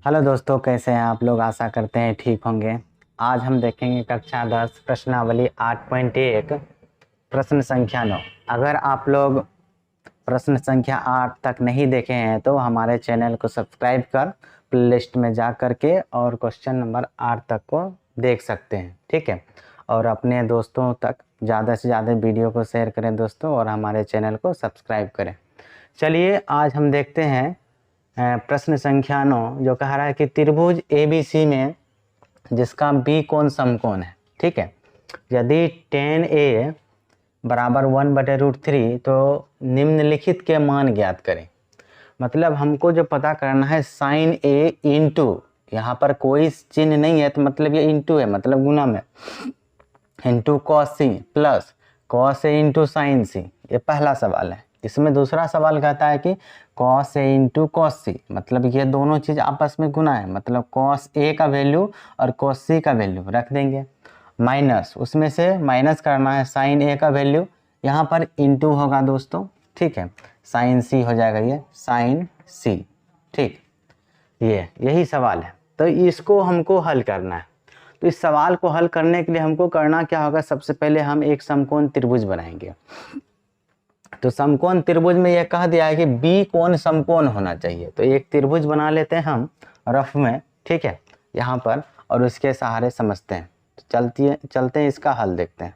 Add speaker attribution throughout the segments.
Speaker 1: Hello दोस्तों, कैसे हैं आप लोग। आशा करते हैं ठीक होंगे। आज हम देखेंगे कक्षा 10 प्रश्नावली 8.1 प्रश्न संख्या 9। अगर आप लोग प्रश्न संख्या 8 तक नहीं देखे हैं तो हमारे चैनल को सब्सक्राइब कर प्लेलिस्ट में जा करके और क्वेश्चन नंबर 8 तक को देख सकते हैं, ठीक है। और अपने दोस्तों तक ज़्यादा से ज़्यादा वीडियो को शेयर करें दोस्तों, और हमारे चैनल को सब्सक्राइब करें। चलिए आज हम देखते हैं प्रश्न संख्या 9, जो कह रहा है कि त्रिभुज ABC में जिसका बी कोण समकोण है, ठीक है। यदि tan A बराबर 1/√3 तो निम्नलिखित के मान ज्ञात करें। मतलब हमको जो पता करना है sin A इंटू, यहाँ पर कोई चिन्ह नहीं है तो मतलब ये इंटू है, मतलब गुना में, into cos C plus cos A into sin C। ये पहला सवाल है। इसमें दूसरा सवाल कहता है कि cos A into cos C, मतलब ये दोनों चीज़ आपस में गुना है, मतलब cos A का वैल्यू और cos C का वैल्यू रख देंगे, माइनस उसमें से माइनस करना है sin A का वैल्यू, यहाँ पर इंटू होगा दोस्तों, ठीक है। sin C हो जाएगा, ये sin C, ठीक। यही सवाल है, तो इसको हमको हल करना है। तो इस सवाल को हल करने के लिए हमको करना क्या होगा, सबसे पहले हम एक समकोण त्रिभुज बनाएंगे। तो समकोण त्रिभुज में यह कह दिया है कि बी कोण समकोण होना चाहिए। तो एक त्रिभुज बना लेते हैं हम रफ में, ठीक है, यहाँ पर, और उसके सहारे समझते हैं। तो चलते हैं इसका हल देखते हैं,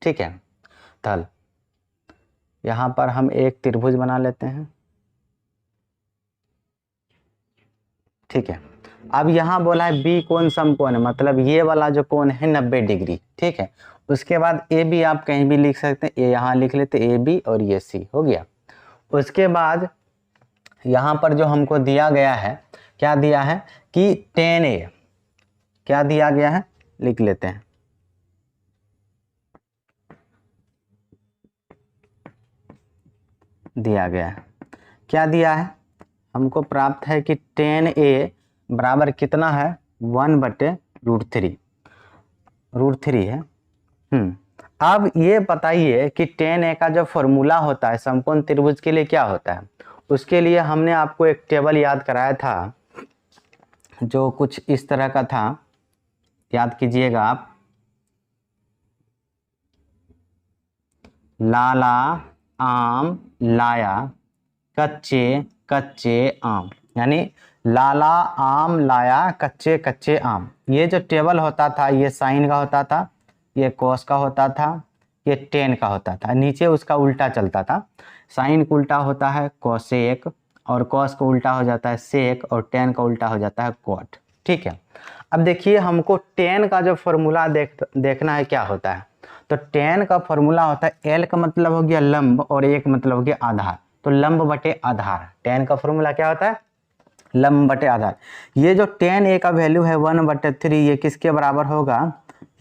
Speaker 1: ठीक है। हल यहाँ पर हम एक त्रिभुज बना लेते हैं, ठीक है। अब यहाँ बोला है बी कोण समकोण है, मतलब ये वाला जो कोण है 90 डिग्री, ठीक है। उसके बाद ए बी आप कहीं भी लिख सकते हैं, ये यहाँ लिख लेते ए बी और ये सी हो गया। उसके बाद यहाँ पर जो हमको दिया गया है, क्या दिया है कि tan A, क्या दिया गया है लिख लेते हैं, दिया गया है, क्या दिया है हमको प्राप्त है कि tan A बराबर कितना है 1/√3, √3 है। अब ये बताइए कि tan A का जो फॉर्मूला होता है समकोण त्रिभुज के लिए क्या होता है। उसके लिए हमने आपको एक टेबल याद कराया था, जो कुछ इस तरह का था, याद कीजिएगा आप। लाला आम लाया कच्चे कच्चे आम, यानी लाला आम लाया कच्चे कच्चे आम। ये जो टेबल होता था, ये साइन का होता था, ये कॉस का होता था, ये टेन का होता था। नीचे उसका उल्टा चलता था, साइन को उल्टा होता है कोसेक, और कॉस को उल्टा हो जाता है सेक, और टेन का उल्टा हो जाता है कॉट, ठीक है। अब देखिए हमको टेन का जो फॉर्मूला देखना है क्या होता है। तो टेन का फॉर्मूला होता है एल का मतलब हो गया लंब और एक मतलब हो गया आधार। तो लंब बटे आधार, टेन का फॉर्मूला क्या होता है लंब बटे आधार। ये जो tan A का वैल्यू है 1/3, ये किसके बराबर होगा,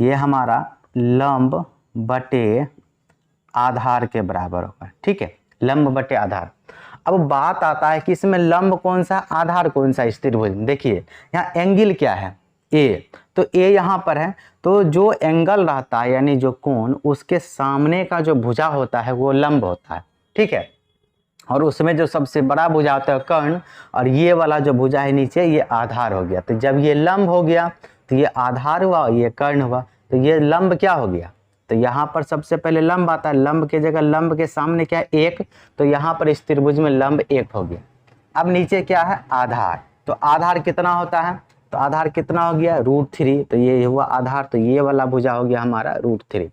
Speaker 1: ये हमारा लंब बटे आधार के बराबर होगा, ठीक है, लंब बटे आधार। अब बात आता है कि इसमें लंब कौन सा आधार कौन सा इस त्रिभुज में। देखिए यहाँ एंगल क्या है ए, तो ए यहाँ पर है, तो जो एंगल रहता है यानी जो कोण, उसके सामने का जो भुजा होता है वो लंब होता है, ठीक है। और उसमें जो सबसे बड़ा भुजा होता है कर्ण, और ये वाला जो भुजा है नीचे ये आधार हो गया। तो जब ये लंब हो गया तो ये आधार हुआ, ये कर्ण हुआ, तो ये लंब क्या हो गया। तो यहाँ पर सबसे पहले लंब आता है, लंब के जगह लंब के सामने क्या है एक, तो यहाँ पर इस त्रिभुज में लंब एक हो गया। अब नीचे क्या है आधार, तो आधार कितना होता है, तो आधार कितना हो गया √3, तो ये हुआ आधार, तो ये वाला भुजा हो गया हमारा √3।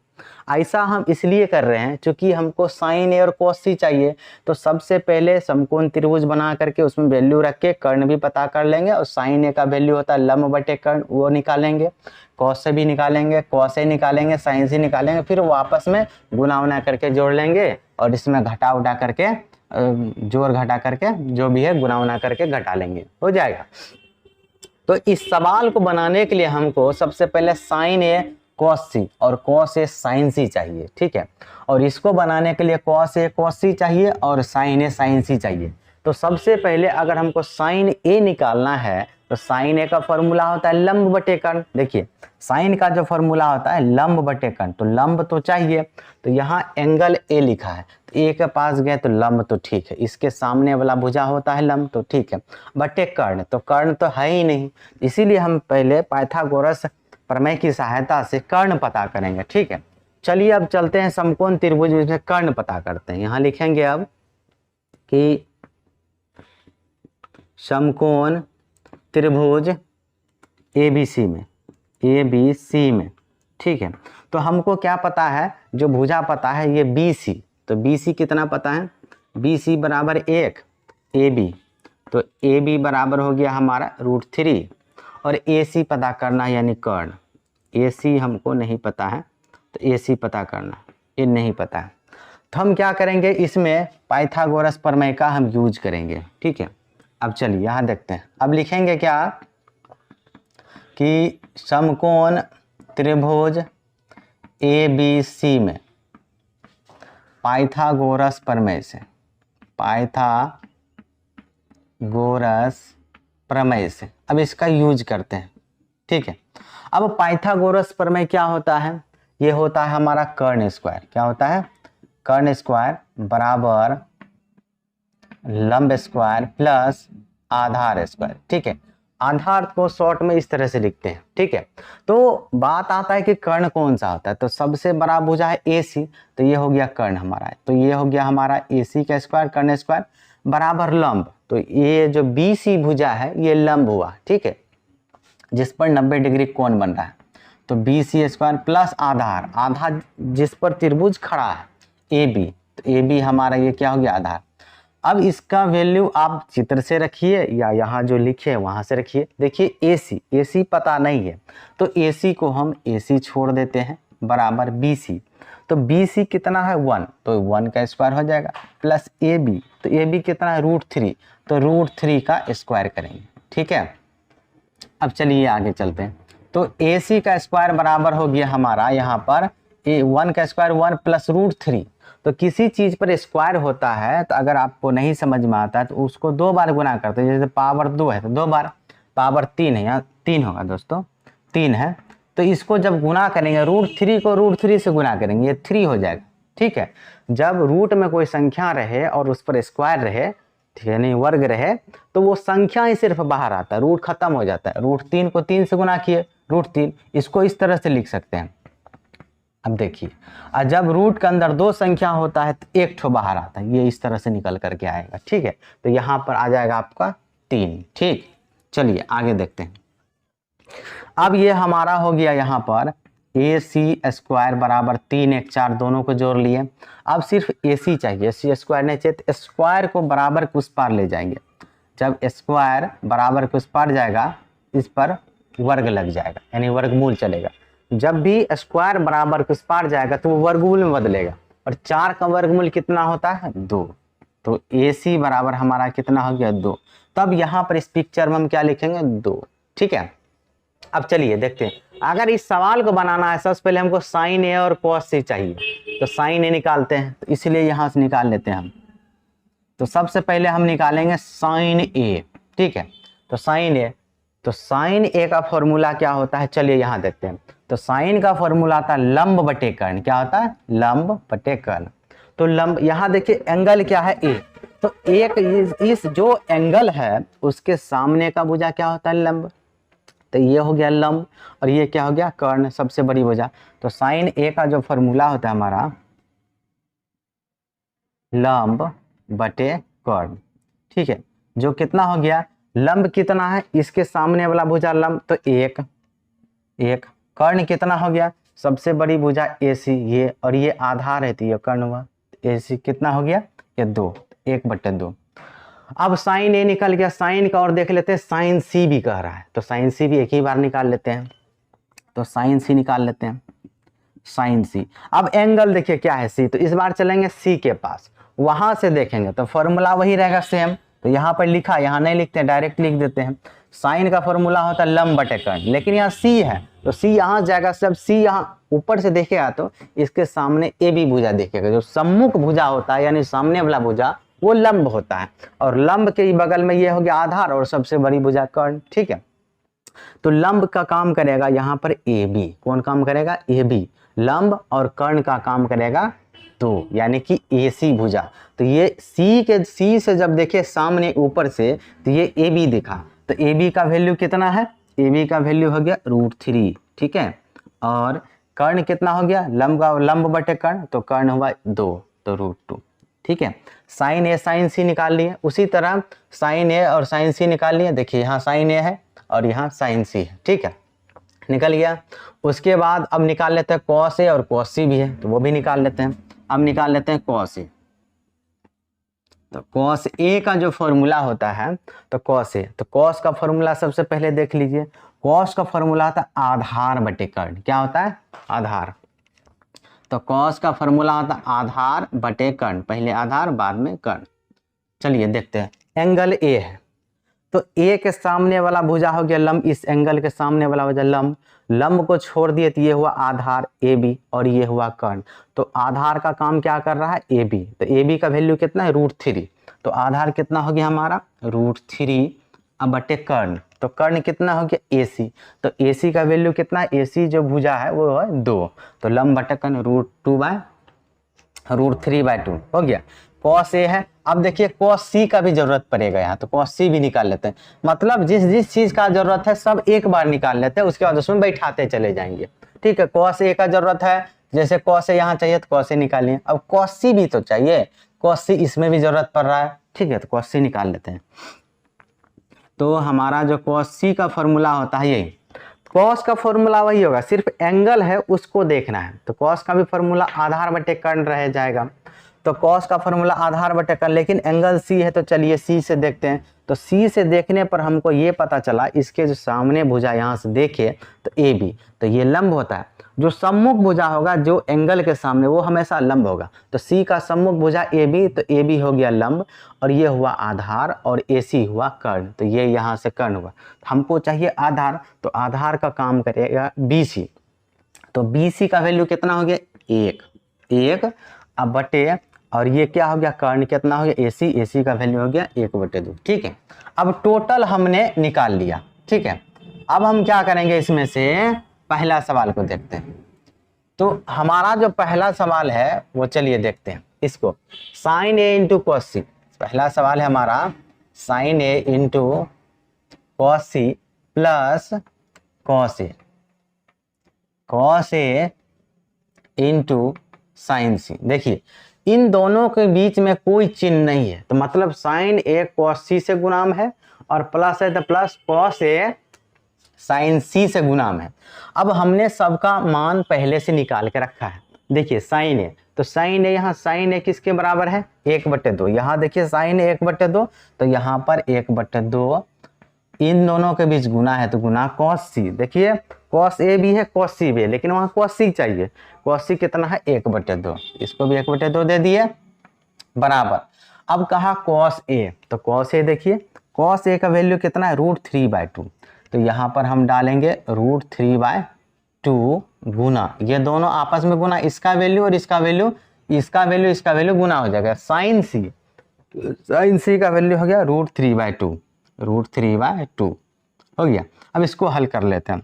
Speaker 1: ऐसा हम इसलिए कर रहे हैं क्योंकि हमको साइन ए और cos C चाहिए। तो सबसे पहले समकोण त्रिभुज बना करके उसमें वैल्यू रख के कर्ण भी पता कर लेंगे, और साइन ए का वैल्यू होता है लंब बटे कर्ण, वो निकालेंगे, cos से भी निकालेंगे, cos A निकालेंगे, साइन से निकालेंगे, फिर वापस में गुना उना करके जोड़ लेंगे, और इसमें घटा उठा करके जोड़ घटा करके जो भी है गुना उना करके घटा लेंगे, हो जाएगा। तो इस सवाल को बनाने के लिए हमको सबसे पहले साइन ए cos C और cos A sin C चाहिए, ठीक है। और इसको बनाने के लिए cos A cos C चाहिए और sin A sin C चाहिए। तो सबसे पहले अगर हमको साइन ए निकालना है तो साइन ए का फॉर्मूला होता है लंब बटे कर्ण। देखिए साइन का जो फॉर्मूला होता है लंब बटे कर्ण, तो लंब तो चाहिए, तो यहाँ एंगल ए लिखा है, तो ए के पास गए तो लंब तो ठीक है, इसके सामने वाला भुजा होता है लंब, तो ठीक है, बटे कर्ण, तो कर्ण तो है ही नहीं, इसीलिए हम पहले पाइथागोरस प्रमेय की सहायता से कर्ण पता करेंगे। ठीक है, चलिए अब चलते हैं समकोण त्रिभुज में कर्ण पता करते हैं। यहाँ लिखेंगे अब कि समकोण त्रिभुज एबीसी में, ठीक है, तो हमको क्या पता है, जो भुजा पता है ये BC, तो BC कितना पता है, BC बराबर 1 AB, तो AB बराबर हो गया हमारा √3, और AC पता करना यानी कर्ण, AC हमको नहीं पता है, तो AC पता करना, ये नहीं पता है, तो हम क्या करेंगे, इसमें पाइथागोरस प्रमेय का हम यूज करेंगे। ठीक है, अब चलिए यहाँ देखते हैं, अब लिखेंगे क्या कि समकोण त्रिभुज ABC में पाइथागोरस प्रमेय से, पाइथागोरस प्रमेय से अब इसका यूज करते हैं। ठीक है, अब पाइथागोरस प्रमेय क्या होता है, ये होता है हमारा कर्ण स्क्वायर, क्या होता है, कर्ण स्क्वायर बराबर लंब स्क्वायर प्लस आधार स्क्वायर। ठीक है, आधार को शॉर्ट में इस तरह से लिखते हैं। ठीक है, तो बात आता है कि कर्ण कौन सा होता है, तो सबसे बड़ा भुजा है AC, तो ये हो गया कर्ण हमारा, तो ये हो गया हमारा AC का स्क्वायर, कर्ण स्क्वायर बराबर लंब, तो ये जो BC भुजा है ये लंब हुआ। ठीक है, जिस पर 90 डिग्री कोण बन रहा है, तो BC स्क्वायर प्लस आधार, आधार जिस पर त्रिभुज खड़ा है AB, तो AB हमारा ये क्या हो गया आधार। अब इसका वैल्यू आप चित्र से रखिए या यहाँ जो लिखे है वहाँ से रखिए। देखिए AC पता नहीं है, तो AC को हम AC छोड़ देते हैं बराबर BC, तो BC कितना है 1, तो 1 का स्क्वायर हो जाएगा, प्लस AB, तो AB कितना है √3, तो √3 का स्क्वायर करेंगे। ठीक है, अब चलिए आगे चलते हैं, तो AC का स्क्वायर बराबर हो गया हमारा यहाँ पर 1 का स्क्वायर 1 प्लस √3, तो किसी चीज़ पर स्क्वायर होता है तो अगर आपको नहीं समझ में आता है तो उसको 2 बार गुना करते हैं, जैसे पावर 2 है तो 2 बार, पावर 3 है, यहाँ 3 होगा दोस्तों, 3 है, तो इसको जब गुना करेंगे √3 को √3 से गुना करेंगे, ये 3 हो जाएगा। ठीक है, जब रूट में कोई संख्या रहे और उस पर स्क्वायर रहे, ठीक है, नहीं वर्ग रहे, तो वो संख्या ही सिर्फ बाहर आता है, रूट खत्म हो जाता है। √3 को 3 से गुना किए √3, इसको इस तरह से लिख सकते हैं। अब देखिए, जब रूट के अंदर 2 संख्या होता है तो एक ठो बाहर आता है, ये इस तरह से निकल करके आएगा। ठीक है, तो यहाँ पर आ जाएगा आपका 3। ठीक, चलिए आगे देखते हैं। अब ये हमारा हो गया यहाँ पर AC स्क्वायर बराबर 3 1 4 दोनों को जोड़ लिए। अब सिर्फ AC चाहिए, AC स्क्वायर नहीं चाहिए, तो स्क्वायर को बराबर कुछ पार ले जाएंगे। जब स्क्वायर बराबर कुछ पार जाएगा, इस पर वर्ग लग जाएगा, यानी वर्गमूल चलेगा। जब भी स्क्वायर बराबर कुछ पार जाएगा तो वो वर्गमूल में बदलेगा, और 4 का वर्गमूल कितना होता है 2, तो AC बराबर हमारा कितना हो गया 2। तब यहाँ पर इस पिक्चर में हम क्या लिखेंगे 2। ठीक है, अब चलिए देखते हैं, अगर इस सवाल को बनाना है सबसे पहले हमको साइन A और cos C चाहिए, तो साइन A निकालते हैं, तो इसलिए यहाँ से निकाल लेते हैं हम। तो सबसे पहले हम निकालेंगे साइन A। ठीक है, तो साइन A का फॉर्मूला क्या होता है, चलिए यहाँ देखते हैं। तो साइन का फॉर्मूला आता है लंब बटे कर्ण, क्या होता है लंब बटे कर्ण। तो लंब, यहाँ देखिए एंगल क्या है A, तो एक इस जो एंगल है उसके सामने का भुजा क्या होता है लंब, तो ये हो गया लंब, और ये क्या हो गया कर्ण, सबसे बड़ी भुजा। तो साइन A का जो फॉर्मूला होता है हमारा लंब बटे कर्ण। ठीक है, जो कितना हो गया, लंब कितना है, इसके सामने वाला भुजा लंब, तो 1 1, कर्ण कितना हो गया, सबसे बड़ी भुजा AC ये, और ये आधार है तो ये कर्ण हुआ, AC कितना हो गया ये 2, 1/2। अब साइन A निकल गया, साइन का और देख लेते हैं, साइन C भी कह रहा है, तो साइन C भी एक ही बार निकाल लेते हैं, तो साइन C निकाल लेते हैं, साइन C। अब एंगल देखिए क्या है C, तो इस बार चलेंगे C के पास, वहां से देखेंगे तो फॉर्मूला वही रहेगा सेम, तो यहाँ पर लिखा, यहाँ नहीं लिखते हैं, डायरेक्ट लिख देते हैं। साइन का फॉर्मूला होता है लंब बटे कर्ण, लेकिन यहाँ C है तो C यहाँ जाएगा, जब C यहाँ ऊपर से देखेगा तो इसके सामने AB भुजा देखेगा, जो सम्मुख भुजा होता है यानी सामने वाला भुजा वो लंब होता है, और लंब के बगल में ये हो गया आधार और सबसे बड़ी भुजा कर्ण। ठीक है, तो लंब का काम करेगा यहाँ पर ए बी। कौन काम करेगा? A B. लंब और कर्ण का काम करेगा 2, यानी कि ए सी भुजा। तो ये सी से जब देखे सामने ऊपर से तो ये ए बी दिखा, तो ए बी का वैल्यू कितना है? ए बी का वैल्यू हो गया √3। ठीक है, और कर्ण कितना हो गया? लंब बटे कर्ण, तो कर्ण हुआ 2, तो √2। ठीक है, साइन ए साइन सी निकाल लिए। उसी तरह साइन ए और साइन सी निकाल लिए। देखिए यहाँ साइन ए है और यहाँ साइन सी है। ठीक है, निकल गया। उसके बाद अब निकाल लेते हैं कॉस ए और कॉस सी भी है, तो वो भी निकाल लेते हैं। अब निकाल लेते हैं कॉस ए। तो कॉस ए का जो फॉर्मूला होता है, तो कॉस ए, तो कॉस का फॉर्मूला सबसे पहले देख लीजिए। कॉस का फॉर्मूला होता है आधार बटे कर्ण। क्या होता है? आधार। तो कॉस का फॉर्मूला होता है आधार बटे कर्ण, पहले आधार बाद में कर्ण। चलिए देखते हैं। एंगल ए है, तो ए के सामने वाला भुजा हो गया लंब, इस एंगल के सामने वाला भुजा लंब। लंब को छोड़ दिए तो ये हुआ आधार ए बी और ये हुआ कर्ण। तो आधार का काम क्या कर रहा है? A B. तो ए बी का वैल्यू कितना है? √3। तो आधार कितना हो गया हमारा? √3 अब बटे कर्ण। तो कर्ण कितना हो गया? ए सी। तो ए सी का वैल्यू कितना है? ए सी जो भुजा है वो है 2, तो लंब बटे कर्ण √3/2 हो गया। कॉस ए है, अब देखिए कॉस सी का भी जरूरत पड़ेगा यहाँ, तो कॉस सी भी निकाल लेते हैं। मतलब जिस चीज का जरूरत है सब एक बार निकाल लेते हैं, उसके बाद उसमें बैठाते चले जाएंगे। ठीक है, कॉस ए का जरूरत है, जैसे कॉस ए यहाँ चाहिए तो कॉस ए निकालिए। अब कॉस सी भी तो चाहिए, कॉस सी इसमें भी जरूरत पड़ रहा है। ठीक है, तो कॉस सी निकाल लेते हैं। तो हमारा जो कॉस सी का फॉर्मूला होता है यही, कॉस का फॉर्मूला वही होगा, सिर्फ एंगल है उसको देखना है। तो कॉस का भी फॉर्मूला आधार बटे कर्ण रह जाएगा। तो कॉस का फॉर्मूला आधार बटे कर्ण, लेकिन एंगल सी है तो चलिए सी से देखते हैं। तो सी से देखने पर हमको ये पता चला, इसके जो सामने भुजा यहाँ से देखे तो ए बी, तो ये लंब होता है। जो सम्मुख भुजा होगा जो एंगल के सामने, वो हमेशा लंब होगा। तो सी का सम्मुख भुजा ए बी, तो ए बी हो गया लंब और ये हुआ आधार और ए सी हुआ कर्ण, तो ये यहाँ से कर्ण हुआ। हमको चाहिए आधार, तो आधार का काम करेगा बी सी। तो बी सी का वैल्यू कितना हो गया? 1 अब बटे, और ये क्या हो गया? कर्ण कितना हो गया? ए सी का वैल्यू हो गया 1/2। ठीक है, अब टोटल हमने निकाल लिया। ठीक है, अब हम क्या करेंगे, इसमें से पहला सवाल को देखते हैं। तो हमारा जो पहला सवाल है वो चलिए देखते हैं इसको। Sine A into cos C, पहला सवाल है हमारा sine A into cos C plus cos A into sine C. देखिए इन दोनों के बीच में कोई चिन्ह नहीं है, तो मतलब साइन ए कॉस सी से गुणाम है और प्लस है तो प्लस कॉस ए साइन सी से गुणाम है। अब हमने सबका मान पहले से निकाल के रखा है। देखिए साइन ए, तो साइन ए, यहाँ साइन ए किसके बराबर है? 1/2। यहाँ देखिए साइन ए 1/2, तो यहाँ पर 1/2 इन दोनों के बीच गुना है, तो गुना कॉस सी। देखिए कॉस ए भी है कॉस सी भी है, लेकिन वहाँ कॉस सी चाहिए। कॉस सी कितना है? 1/2, इसको भी 1/2 दे दिए बराबर। अब कहा कॉस ए, तो कॉस ए देखिए कॉस ए का वैल्यू कितना है? √3/2। तो यहाँ पर हम डालेंगे √3/2 गुना, ये दोनों आपस में गुना, इसका वैल्यू और इसका वैल्यू, इसका वैल्यू गुना हो जाएगा। साइन सी का वैल्यू हो गया √3/2 हो गया। अब इसको हल कर लेते हैं।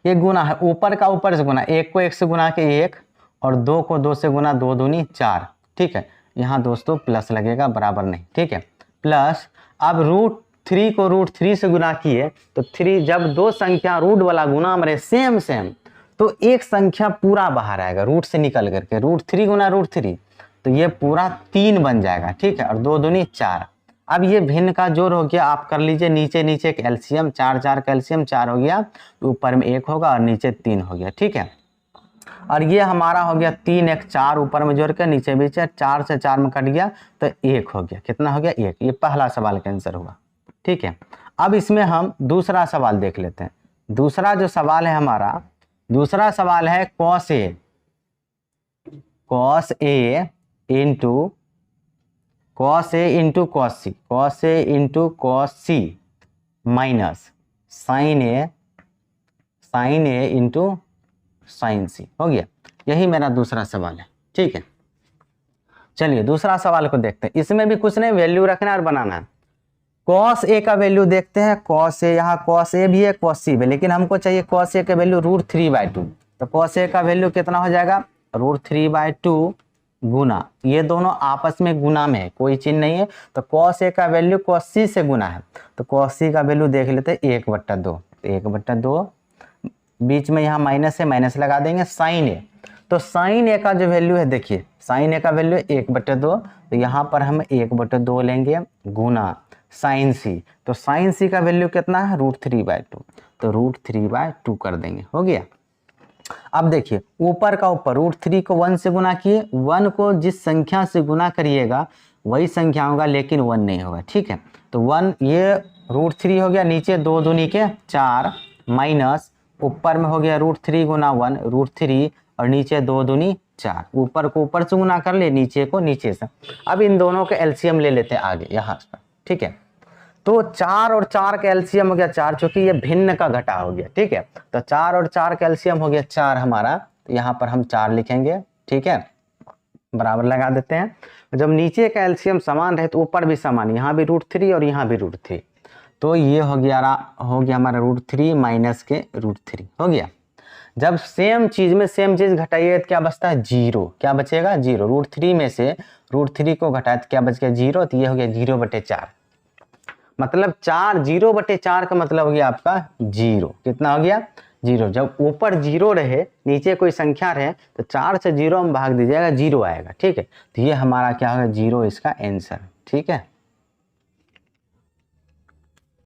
Speaker 1: ये गुना है, ऊपर का ऊपर से गुना, 1 को 1 से गुना के 1 और 2 को 2 से गुना, 2 दूनी 4। ठीक है, यहाँ दोस्तों प्लस लगेगा, बराबर नहीं। ठीक है, प्लस अब √3 को √3 से गुना किए तो 3, जब दो संख्या रूट वाला गुना मरे सेम तो एक संख्या पूरा बाहर आएगा रूट से निकल करके, √3 गुना √3, तो ये पूरा 3 बन जाएगा। ठीक है, और 2 दूनी 4। अब ये भिन्न का जोड़ हो गया, आप कर लीजिए नीचे नीचे एक एलसीएम, 4 4 का एलसीएम 4 हो गया, ऊपर में 1 होगा और नीचे 3 हो गया। ठीक है, और ये हमारा हो गया 3 1 4, ऊपर में जोड़ के नीचे बीचे 4 से 4 में कट गया तो 1 हो गया। कितना हो गया? 1। ये पहला सवाल का आंसर हुआ। ठीक है, अब इसमें हम दूसरा सवाल देख लेते हैं। दूसरा जो सवाल है हमारा, दूसरा सवाल है cos A into cos C minus sign A into sine सी हो गया। यही मेरा दूसरा सवाल है। ठीक है, चलिए दूसरा सवाल को देखते हैं। इसमें भी कुछ नहीं, वैल्यू रखना और बनाना है। कॉस ए का वैल्यू देखते हैं। कॉस ए, यहाँ कॉस ए भी है कॉस सी भी, लेकिन हमको चाहिए कॉस ए का वैल्यू √3/2। तो कॉस ए का वैल्यू कितना हो जाएगा, √3/2 गुना, ये दोनों आपस में गुना में है, कोई चिन्ह नहीं है। तो कॉस ए का वैल्यू कॉस सी से गुना है, तो कॉस सी का वैल्यू देख लेते हैं 1/2। 1/2, बीच में यहाँ माइनस है, माइनस लगा देंगे। साइन ए, तो साइन ए का जो वैल्यू है देखिए, साइन ए का वैल्यू 1/2, तो यहाँ पर हम 1/2 लेंगे गुना साइन सी। तो साइन सी का वैल्यू कितना है, √3/2, तो √3/2 कर देंगे, हो गया। अब देखिए ऊपर का ऊपर, √3 को 1 से गुना किए, 1 को जिस संख्या से गुना करिएगा वही संख्या होगा, लेकिन 1 नहीं होगा, ठीक है। तो 1, ये √3 हो गया, नीचे 2 दूनी के 4, माइनस ऊपर में हो गया √3 गुना 1, √3, और नीचे 2 दूनी 4, ऊपर को ऊपर से गुना कर ले, नीचे को नीचे से। अब इन दोनों के एलसीएम ले लेते हैं आगे यहाँ पर, ठीक है। तो 4 और 4 का एलसीएम हो गया 4, चूंकि ये भिन्न का घटा हो गया, ठीक है। तो 4 और 4 का एलसीएम हो गया 4 हमारा, तो यहाँ पर हम 4 लिखेंगे, ठीक है, बराबर लगा देते हैं। जब नीचे का एलसीएम समान रहे तो ऊपर भी समान, यहाँ भी √3 और यहाँ भी √3, तो ये हो गया हमारा √3 माइनस के √3 हो गया। जब सेम चीज में सेम चीज घटाइए तो क्या बचता है, 0, क्या बचेगा, 0। √3 में से √3 को घटाए तो क्या बच गया, 0, तो ये हो गया 0/4, मतलब 4, 0/4 का मतलब हो गया आपका 0, कितना हो गया, 0। जब ऊपर 0 रहे, नीचे कोई संख्या रहे, तो 4 से 0 हम भाग दीजिएगा, 0 आएगा, ठीक है। तो ये हमारा क्या होगा, 0 इसका आंसर, ठीक है।